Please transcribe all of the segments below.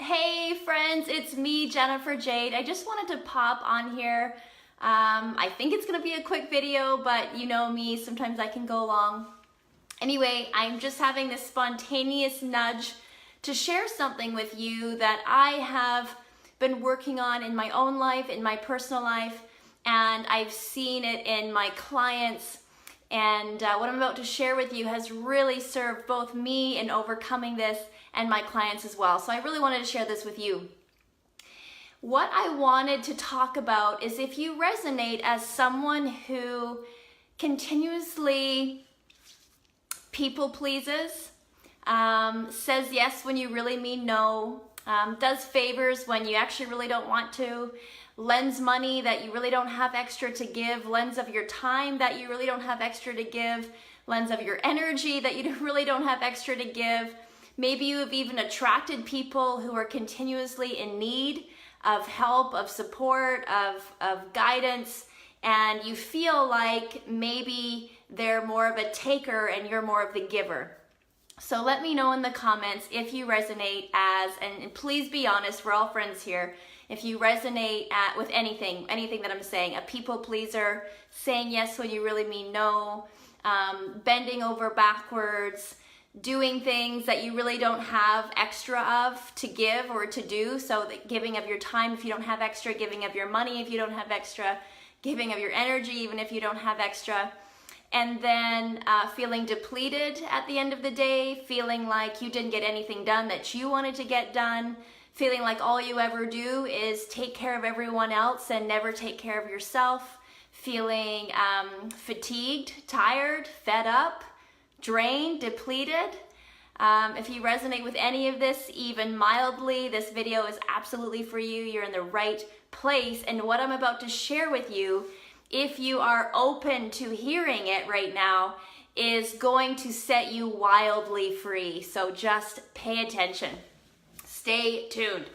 Hey friends, it's me, Jennifer Jayde. I just wanted to pop on here. I think it's gonna be a quick video, but you know me, sometimes I can go long. Anyway, I'm just having this spontaneous nudge to share something with you that I have been working on in my own life, in my personal life, and I've seen it in my clients. And what I'm about to share with you has really served both me in overcoming this and my clients as well. So I really wanted to share this with you. What I wanted to talk about is if you resonate as someone who continuously people pleases, says yes when you really mean no, does favors when you actually really don't want to, lends money that you really don't have extra to give, lends of your time that you really don't have extra to give, lends of your energy that you really don't have extra to give. Maybe you have even attracted people who are continuously in need of help, of support, of guidance, and you feel like maybe they're more of a taker and you're more of the giver. So let me know in the comments if you resonate as, and please be honest, we're all friends here, if you resonate with anything that I'm saying, a people pleaser, saying yes when you really mean no, bending over backwards, doing things that you really don't have extra of to give or to do, so that giving of your time if you don't have extra, giving of your money if you don't have extra, giving of your energy even if you don't have extra, and then feeling depleted at the end of the day, feeling like you didn't get anything done that you wanted to get done, feeling like all you ever do is take care of everyone else and never take care of yourself, feeling fatigued, tired, fed up, drained, depleted. If you resonate with any of this even mildly, this video is absolutely for you. You're in the right place, and what I'm about to share with you, if you are open to hearing it right now, is going to set you wildly free. So just pay attention. Stay tuned.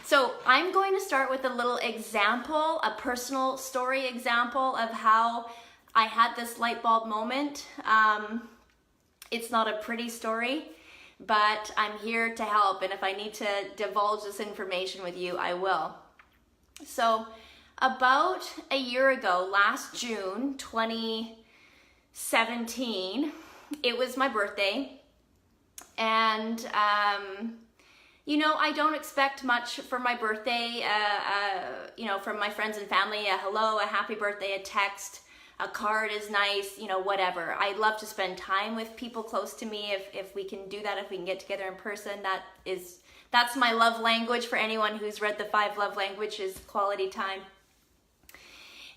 So I'm going to start with a little example, a personal story example of how I had this light bulb moment. It's not a pretty story, but I'm here to help, and if I need to divulge this information with you, I will. So about a year ago, last June 2017, it was my birthday, and you know, I don't expect much for my birthday, you know, from my friends and family, a hello, a happy birthday, a text, a card is nice, you know, whatever. I love to spend time with people close to me if we can do that, if we can get together in person. That's my love language. For anyone who's read the 5 love languages, quality time.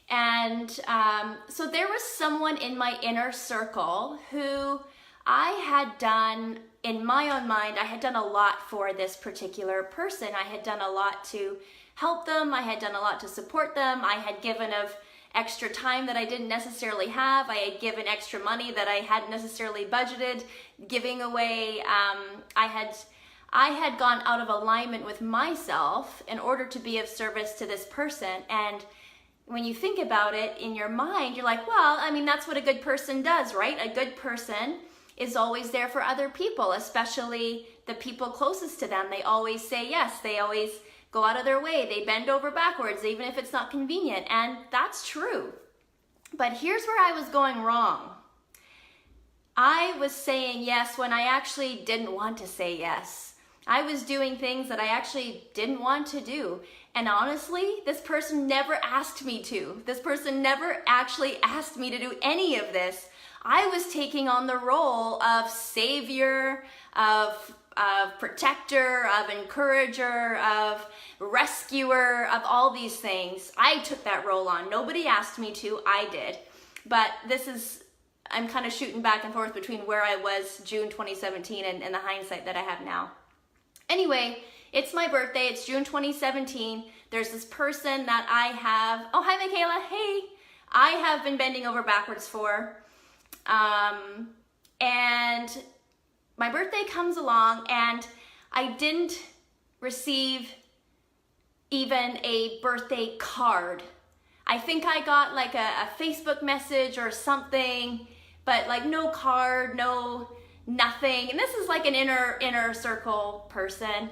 And so there was someone in my inner circle who I had done, in my own mind, I had done a lot for this particular person. I had done a lot to help them. I had done a lot to support them. I had given of extra time that I didn't necessarily have. I had given extra money that I hadn't necessarily budgeted giving away. I had gone out of alignment with myself in order to be of service to this person. And when you think about it in your mind, you're like, well, I mean, that's what a good person does, right? A good person is always there for other people, especially the people closest to them. They always say yes. They always go out of their way. They bend over backwards, even if it's not convenient. And that's true. But here's where I was going wrong. I was saying yes when I actually didn't want to say yes. I was doing things that I actually didn't want to do. And honestly, this person never asked me to. This person never actually asked me to do any of this. I was taking on the role of savior, of protector, of encourager, of rescuer, of all these things. I took that role on. Nobody asked me to, I did. But I'm kind of shooting back and forth between where I was June 2017 and the hindsight that I have now. Anyway, it's my birthday, it's June 2017. There's this person that I have, oh, hi Michaela, hey. I have been bending over backwards for. And my birthday comes along and I didn't receive even a birthday card. I think I got like a Facebook message or something, but like no card, no nothing. And this is like an inner circle person.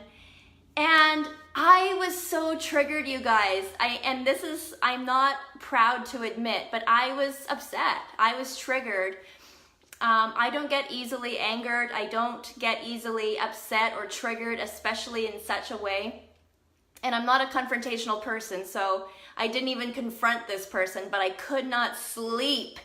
And I was so triggered, you guys. I'm not proud to admit, but I was upset. I was triggered. I don't get easily angered. I don't get easily upset or triggered, especially in such a way. And I'm not a confrontational person, so I didn't even confront this person, but I could not sleep.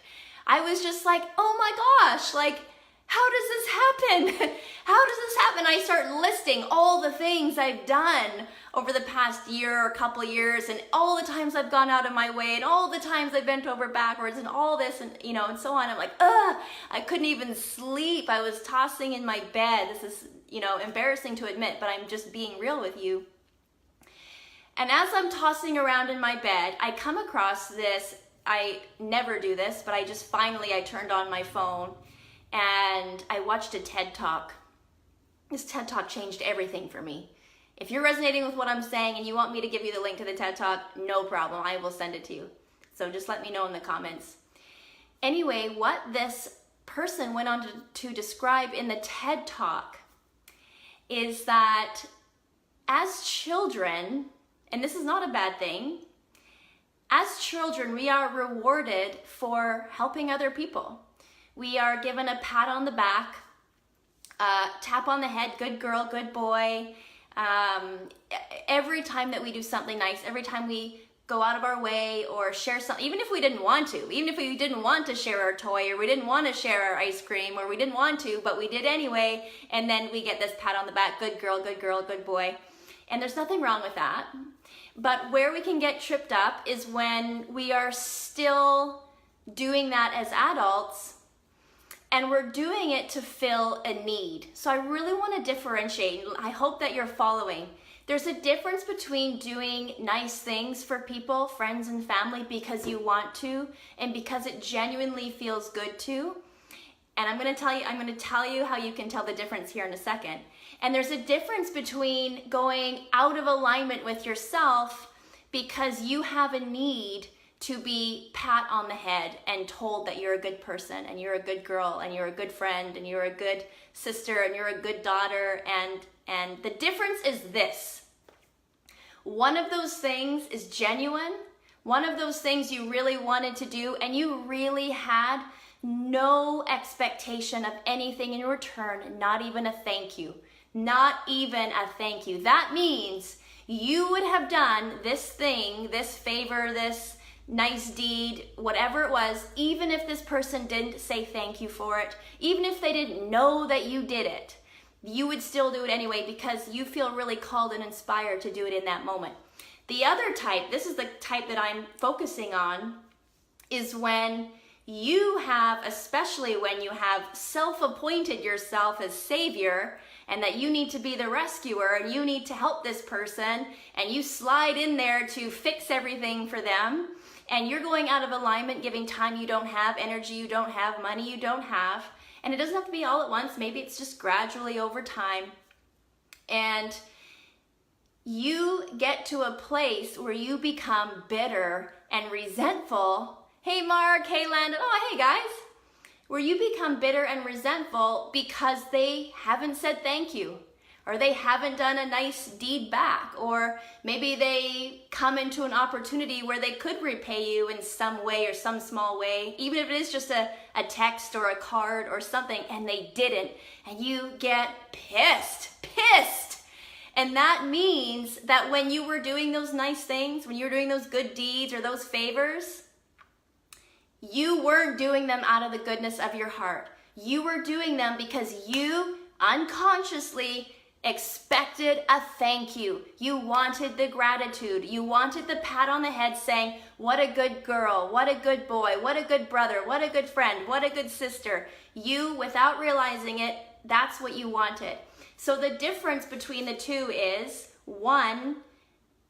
I was just like, oh my gosh, like, how does this happen? How does this happen? I start listing all the things I've done over the past year or couple years, and all the times I've gone out of my way, and all the times I bent over backwards, and all this, and and so on. I'm like, ugh, I couldn't even sleep. I was tossing in my bed. This is, embarrassing to admit, but I'm just being real with you. And as I'm tossing around in my bed, I come across this. I never do this, but I turned on my phone and I watched a TED Talk. This TED Talk changed everything for me. If you're resonating with what I'm saying and you want me to give you the link to the TED Talk, no problem, I will send it to you. So just let me know in the comments. Anyway, what this person went on to describe in the TED Talk is that as children, and this is not a bad thing, as children, we are rewarded for helping other people. We are given a pat on the back, tap on the head, good girl, good boy. Every time that we do something nice, every time we go out of our way or share something, even if we didn't want to, even if we didn't want to share our toy, or we didn't want to share our ice cream, or we didn't want to, but we did anyway, and then we get this pat on the back, good girl, good boy. And there's nothing wrong with that. But where we can get tripped up is when we are still doing that as adults, and we're doing it to fill a need. So I really want to differentiate. I hope that you're following. There's a difference between doing nice things for people, friends and family, because you want to and because it genuinely feels good to. And I'm going to tell you how you can tell the difference here in a second. And there's a difference between going out of alignment with yourself because you have a need to be pat on the head and told that you're a good person and you're a good girl and you're a good friend and you're a good sister and you're a good daughter. And the difference is this. One of those things is genuine. One of those things you really wanted to do and you really had no expectation of anything in return, not even a thank you. Not even a thank you. That means you would have done this thing, this favor, this nice deed, whatever it was, even if this person didn't say thank you for it, even if they didn't know that you did it, you would still do it anyway because you feel really called and inspired to do it in that moment. The other type, this is the type that I'm focusing on, is when you have, especially when you have self-appointed yourself as savior and that you need to be the rescuer and you need to help this person and you slide in there to fix everything for them. And you're going out of alignment, giving time you don't have, energy you don't have, money you don't have. And it doesn't have to be all at once. Maybe it's just gradually over time. And you get to a place where you become bitter and resentful. Hey, Mark. Hey, Landon. Oh, hey, guys. Where you become bitter and resentful because they haven't said thank you. Or they haven't done a nice deed back, or maybe they come into an opportunity where they could repay you in some way or some small way, even if it is just a text or a card or something, and they didn't, and you get pissed. And that means that when you were doing those nice things, when you were doing those good deeds or those favors, you weren't doing them out of the goodness of your heart. You were doing them because you unconsciously expected a thank you. You wanted the gratitude. You wanted the pat on the head saying, what a good girl, what a good boy, what a good brother, what a good friend, what a good sister. You, without realizing it, that's what you wanted. So the difference between the two is, one,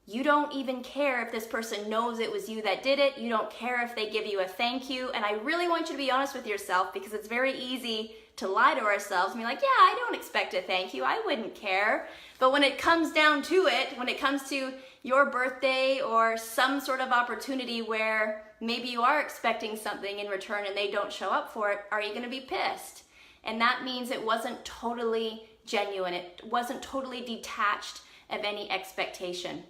you don't even care if this person knows it was you that did it. You don't care if they give you a thank you. And I really want you to be honest with yourself because it's very easy to lie to ourselves and be like, yeah, I don't expect a thank you. I wouldn't care. But when it comes down to it, when it comes to your birthday or some sort of opportunity where maybe you are expecting something in return and they don't show up for it, are you going to be pissed? And that means it wasn't totally genuine. It wasn't totally detached of any expectation.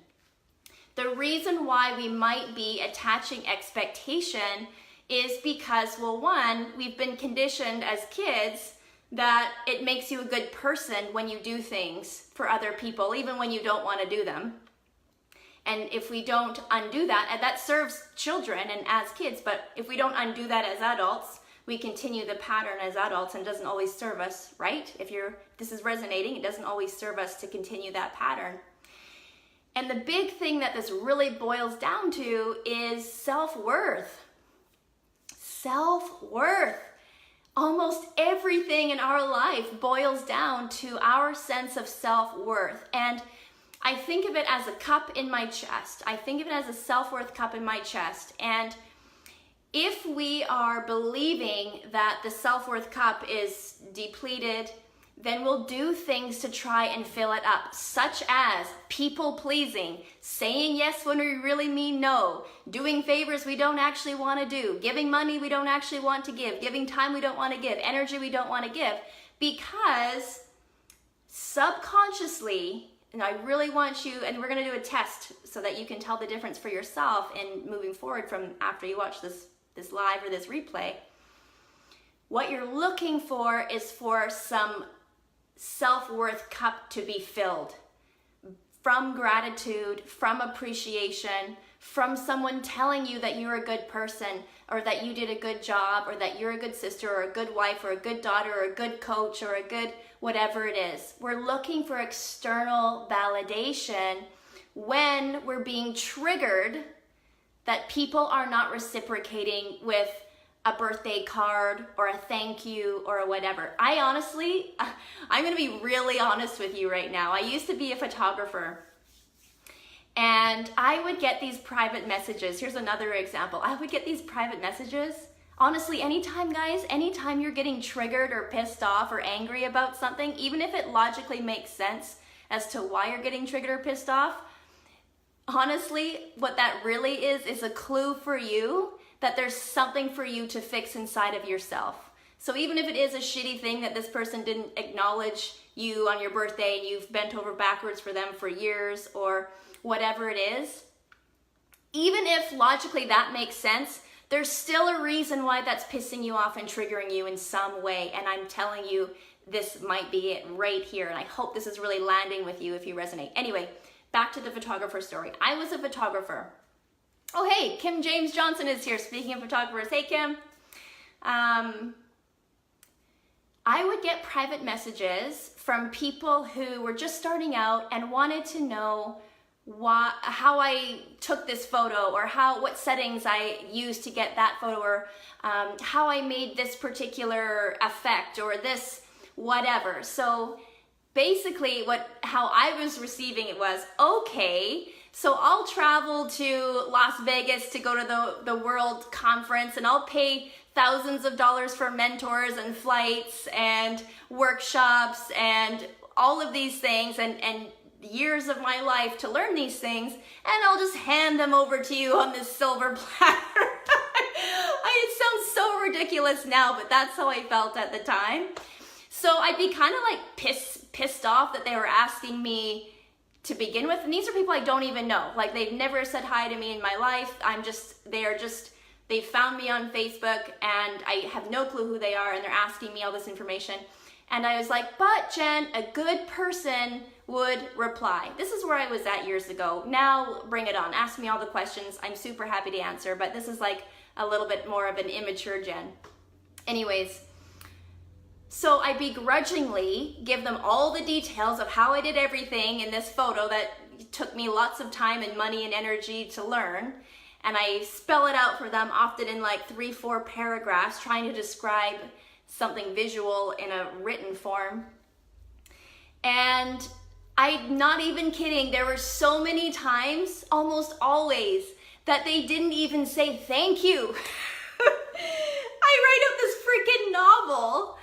The reason why we might be attaching expectation is because, well, one, we've been conditioned as kids that it makes you a good person when you do things for other people, even when you don't want to do them. And if we don't undo that, and that serves children and as kids, but if we don't undo that as adults, we continue the pattern as adults, and it doesn't always serve us, right? If this is resonating, it doesn't always serve us to continue that pattern. And the big thing that this really boils down to is self-worth. Self-worth. Almost everything in our life boils down to our sense of self-worth. And I think of it as a cup in my chest. I think of it as a self-worth cup in my chest. And if we are believing that the self-worth cup is depleted, then we'll do things to try and fill it up, such as people-pleasing, saying yes when we really mean no, doing favors we don't actually want to do, giving money we don't actually want to give, giving time we don't want to give, energy we don't want to give, because subconsciously, and I really want you, and we're going to do a test so that you can tell the difference for yourself in moving forward from after you watch this live or this replay. What you're looking for is for some self-worth cup to be filled from gratitude, from appreciation, from someone telling you that you're a good person, or that you did a good job, or that you're a good sister, or a good wife, or a good daughter, or a good coach, or a good whatever it is. We're looking for external validation when we're being triggered that people are not reciprocating with a birthday card or a thank you or a whatever. I honestly, I'm gonna be really honest with you right now. I used to be a photographer, and I would get these private messages. Here's another example. I would get these private messages. Honestly, anytime, guys, anytime you're getting triggered or pissed off or angry about something, even if it logically makes sense as to why you're getting triggered or pissed off, honestly, what that really is a clue for you that there's something for you to fix inside of yourself. So even if it is a shitty thing that this person didn't acknowledge you on your birthday and you've bent over backwards for them for years or whatever it is, even if logically that makes sense, there's still a reason why that's pissing you off and triggering you in some way. And I'm telling you, this might be it right here. And I hope this is really landing with you if you resonate. Anyway, back to the photographer story. I was a photographer. Oh, hey, Kim James Johnson is here. Speaking of photographers, hey, Kim. I would get private messages from people who were just starting out and wanted to know how I took this photo, or what settings I used to get that photo, or how I made this particular effect, or this whatever. So basically how I was receiving it was, okay, so I'll travel to Las Vegas to go to the World Conference, and I'll pay thousands of dollars for mentors and flights and workshops and all of these things, and years of my life to learn these things, and I'll just hand them over to you on this silver platter. It sounds so ridiculous now, but that's how I felt at the time. So I'd be kind of like pissed off that they were asking me to begin with. And these are people I don't even know. Like, they've never said hi to me in my life. They found me on Facebook, and I have no clue who they are, and they're asking me all this information. And I was like, but Jen, a good person would reply. This is where I was at years ago. Now, bring it on. Ask me all the questions. I'm super happy to answer, but this is like a little bit more of an immature Jen. Anyways, so I begrudgingly give them all the details of how I did everything in this photo that took me lots of time and money and energy to learn. And I spell it out for them, often in like 3-4 paragraphs, trying to describe something visual in a written form. And I'm not even kidding, there were so many times, almost always, that they didn't even say thank you. I write up this freaking novel,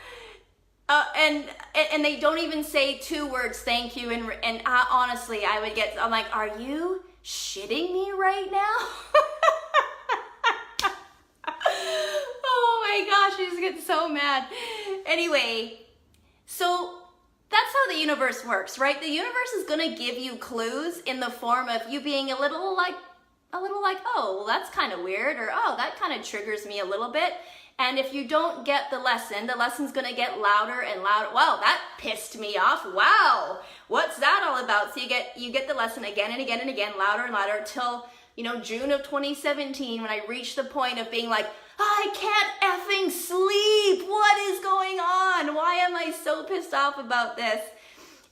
and they don't even say 2 words, thank you, and honestly, I'm like, are you shitting me right now? Oh my gosh, I just get so mad. Anyway, so that's how the universe works, right? The universe is going to give you clues in the form of you being a little like, oh, well, that's kind of weird, or oh, that kind of triggers me a little bit. And if you don't get the lesson's going to get louder and louder. Wow, that pissed me off. Wow, what's that all about? So you get the lesson again and again and again, louder and louder, till, you know, June of 2017, when I reached the point of being like, I can't effing sleep. What is going on? Why am I so pissed off about this?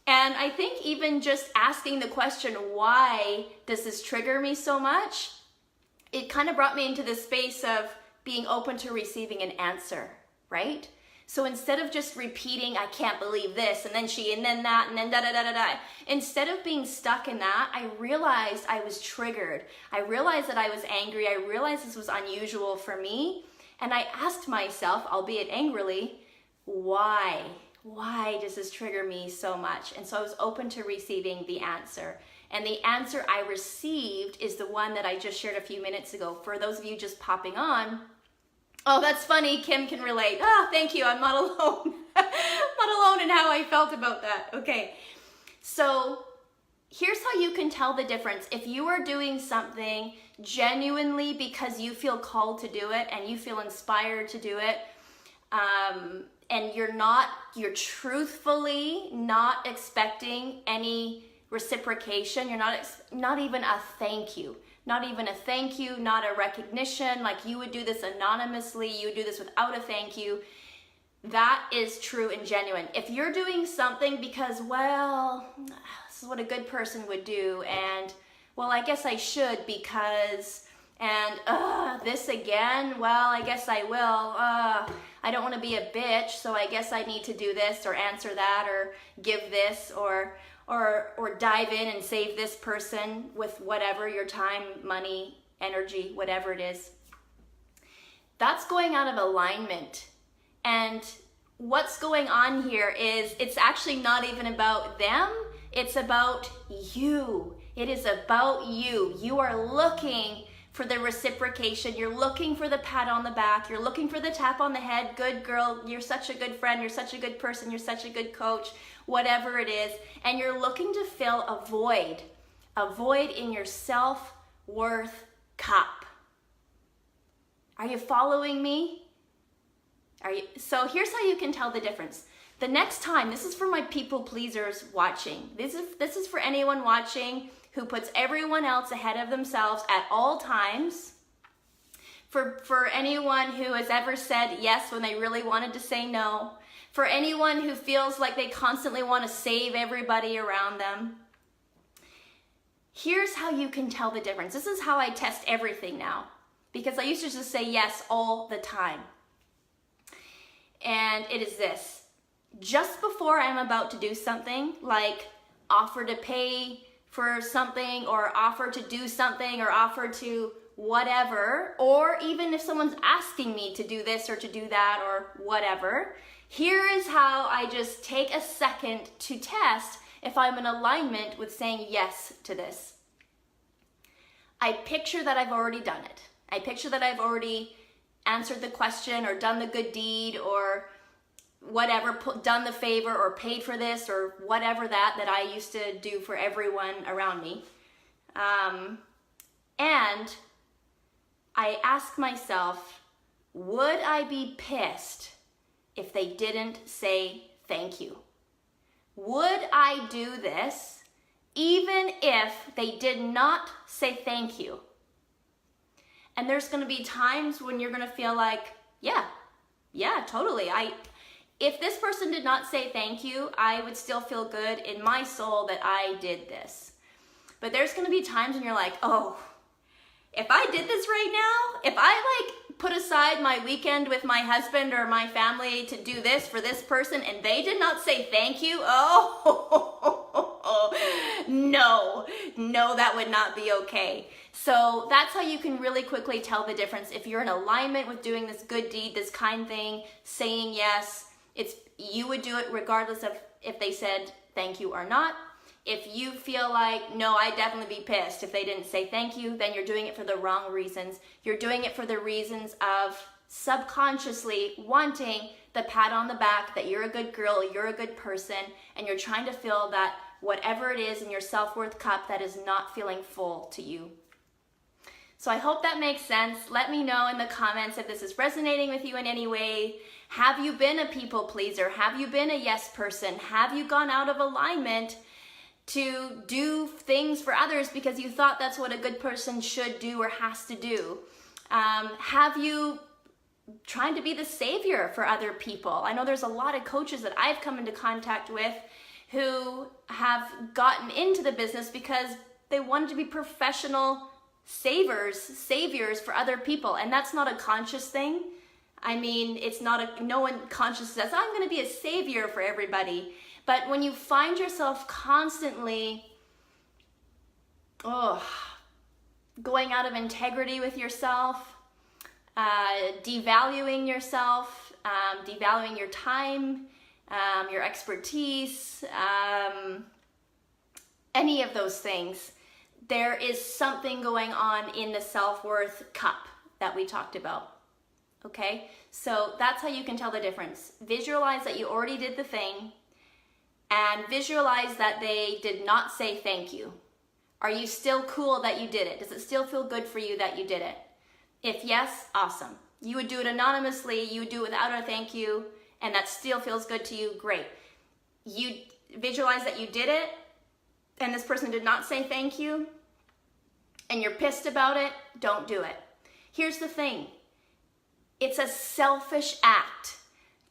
And I think even just asking the question, why does this trigger me so much? It kind of brought me into the space of being open to receiving an answer, right? So instead of just repeating, I can't believe this, and then that, and then da-da-da-da-da, instead of being stuck in that, I realized I was triggered. I realized that I was angry. I realized this was unusual for me. And I asked myself, albeit angrily, why? Why does this trigger me so much? And so I was open to receiving the answer. And the answer I received is the one that I just shared a few minutes ago. For those of you just popping on, oh, that's funny, Kim can relate. Ah, thank you, I'm not alone. I'm not alone in how I felt about that. Okay, so here's how you can tell the difference. If you are doing something genuinely because you feel called to do it and you feel inspired to do it, and you're truthfully not expecting any reciprocation, you're not even a thank you. Not even a thank you, not a recognition, like you would do this anonymously, you would do this without a thank you. That is true and genuine. If you're doing something because, well, this is what a good person would do, and, well, I guess I should because, and, this again, well, I guess I will, I don't want to be a bitch, so I guess I need to do this, or answer that, or give this, or dive in and save this person with whatever, your time, money, energy, whatever it is. That's going out of alignment. And what's going on here is it's actually not even about them. It's about you. It is about you. You are looking for the reciprocation. You're looking for the pat on the back. You're looking for the tap on the head. Good girl. You're such a good friend. You're such a good person. You're such a good coach. Whatever it is. And you're looking to fill a void in your self-worth cup. Are you following me? So here's how you can tell the difference. The next time, this is for my people pleasers watching. This is for anyone watching who puts everyone else ahead of themselves at all times. For anyone who has ever said yes when they really wanted to say no. For anyone who feels like they constantly want to save everybody around them. Here's how you can tell the difference. This is how I test everything now. Because I used to just say yes all the time. And it is this. Just before I'm about to do something, like offer to pay for something, or offer to do something, or offer to whatever, or even if someone's asking me to do this or to do that or whatever, here is how I just take a second to test if I'm in alignment with saying yes to this. I picture that I've already done it. I picture that I've already answered the question or done the good deed or whatever, done the favor or paid for this or whatever that I used to do for everyone around me. And I ask myself, would I be pissed if they didn't say thank you? Would I do this even if they did not say thank you? And there's going to be times when you're going to feel like, yeah, totally. If this person did not say thank you, I would still feel good in my soul that I did this. But there's going to be times when you're like, oh, if I did this right now, if I put aside my weekend with my husband or my family to do this for this person and they did not say thank you, no, that would not be okay. So that's how you can really quickly tell the difference. If you're in alignment with doing this good deed, this kind thing, saying yes, you would do it regardless of if they said thank you or not. If you feel like, no, I'd definitely be pissed if they didn't say thank you, then you're doing it for the wrong reasons. You're doing it for the reasons of subconsciously wanting the pat on the back that you're a good girl, you're a good person, and you're trying to fill that whatever it is in your self-worth cup that is not feeling full to you. So I hope that makes sense. Let me know in the comments if this is resonating with you in any way. Have you been a people pleaser? Have you been a yes person? Have you gone out of alignment to do things for others because you thought that's what a good person should do or has to do? Have you trying to be the savior for other people? I know there's a lot of coaches that I've come into contact with who have gotten into the business because they wanted to be professional saviors for other people, and that's not a conscious thing. I mean, it's not no one conscious says, I'm going to be a savior for everybody. But when you find yourself constantly going out of integrity with yourself, devaluing yourself, devaluing your time, your expertise, any of those things, there is something going on in the self-worth cup that we talked about. Okay, so that's how you can tell the difference. Visualize that you already did the thing, and visualize that they did not say thank you. Are you still cool that you did it? Does it still feel good for you that you did it? If yes, awesome. You would do it anonymously, you would do it without a thank you, and that still feels good to you, great. You visualize that you did it, and this person did not say thank you, and you're pissed about it, don't do it. Here's the thing. It's a selfish act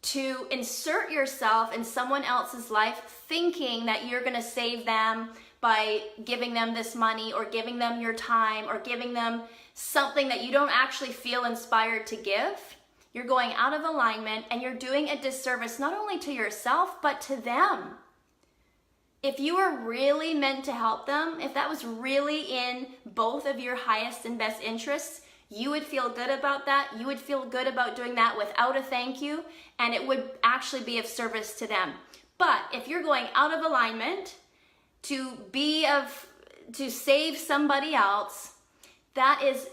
to insert yourself in someone else's life thinking that you're going to save them by giving them this money or giving them your time or giving them something that you don't actually feel inspired to give. You're going out of alignment and you're doing a disservice not only to yourself but to them. If you were really meant to help them, if that was really in both of your highest and best interests, you would feel good about that. You would feel good about doing that without a thank you, and it would actually be of service to them. But if you're going out of alignment to save somebody else, that is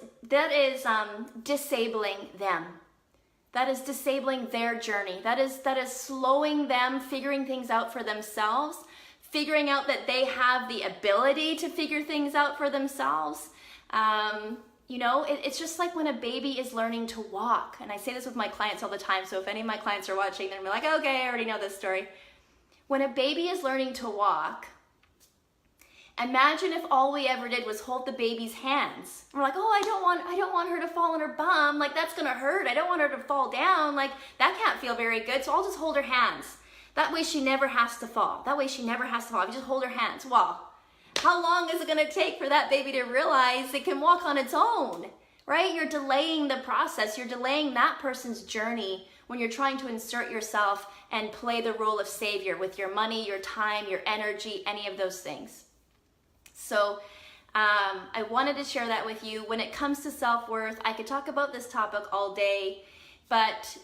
disabling them. That is disabling their journey. That is slowing them, figuring things out for themselves, figuring out that they have the ability to figure things out for themselves. You know, it's just like when a baby is learning to walk. And I say this with my clients all the time, so if any of my clients are watching, they're like, okay, I already know this story. When a baby is learning to walk, imagine if all we ever did was hold the baby's hands. We're like, oh, I don't want her to fall on her bum. Like, that's gonna hurt. I don't want her to fall down. Like, that can't feel very good, so I'll just hold her hands. That way she never has to fall. That way she never has to fall. You just hold her hands. Well, how long is it going to take for that baby to realize it can walk on its own, right? You're delaying the process. You're delaying that person's journey when you're trying to insert yourself and play the role of savior with your money, your time, your energy, any of those things. So I wanted to share that with you. When it comes to self-worth, I could talk about this topic all day, but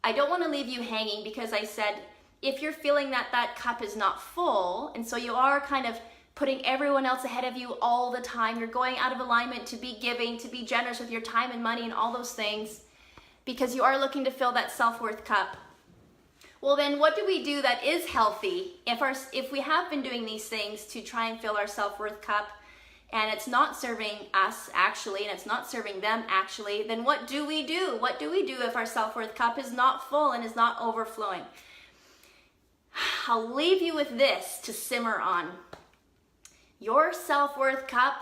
I don't want to leave you hanging because I said, if you're feeling that that cup is not full, and so you are kind of putting everyone else ahead of you all the time, you're going out of alignment to be giving, to be generous with your time and money and all those things, because you are looking to fill that self-worth cup. Well, then what do we do that is healthy? If we have been doing these things to try and fill our self-worth cup, and it's not serving us actually, and it's not serving them actually, then what do we do? What do we do if our self-worth cup is not full and is not overflowing? I'll leave you with this to simmer on. Your self-worth cup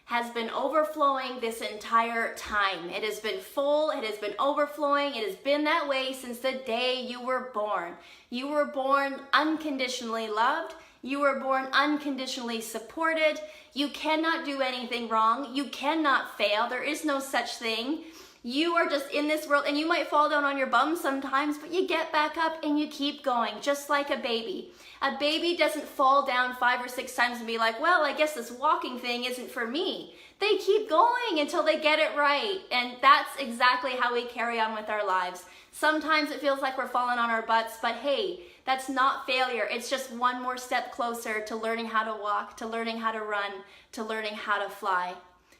has been overflowing this entire time. It has been full, it has been overflowing, it has been that way since the day you were born. You were born unconditionally loved, you were born unconditionally supported, you cannot do anything wrong, you cannot fail, there is no such thing. You are just in this world, and you might fall down on your bum sometimes, but you get back up and you keep going, just like a baby. A baby doesn't fall down 5 or 6 times and be like, well, I guess this walking thing isn't for me. They keep going until they get it right, and that's exactly how we carry on with our lives. Sometimes it feels like we're falling on our butts, but hey, that's not failure. It's just one more step closer to learning how to walk, to learning how to run, to learning how to fly.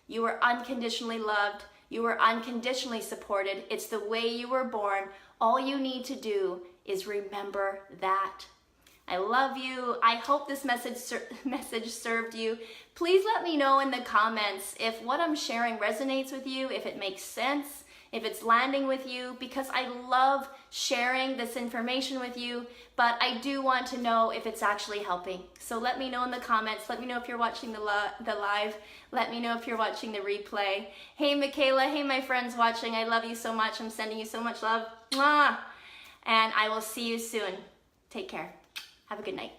You are unconditionally loved. You were unconditionally supported. It's the way you were born. All you need to do is remember that. I love you. I hope this message served you. Please let me know in the comments if what I'm sharing resonates with you, if it makes sense, if it's landing with you, because I love sharing this information with you, but I do want to know if it's actually helping. So let me know in the comments. Let me know if you're watching the live. Let me know if you're watching the replay. Hey, Michaela. Hey, my friends watching. I love you so much. I'm sending you so much love. Mwah! And I will see you soon. Take care. Have a good night.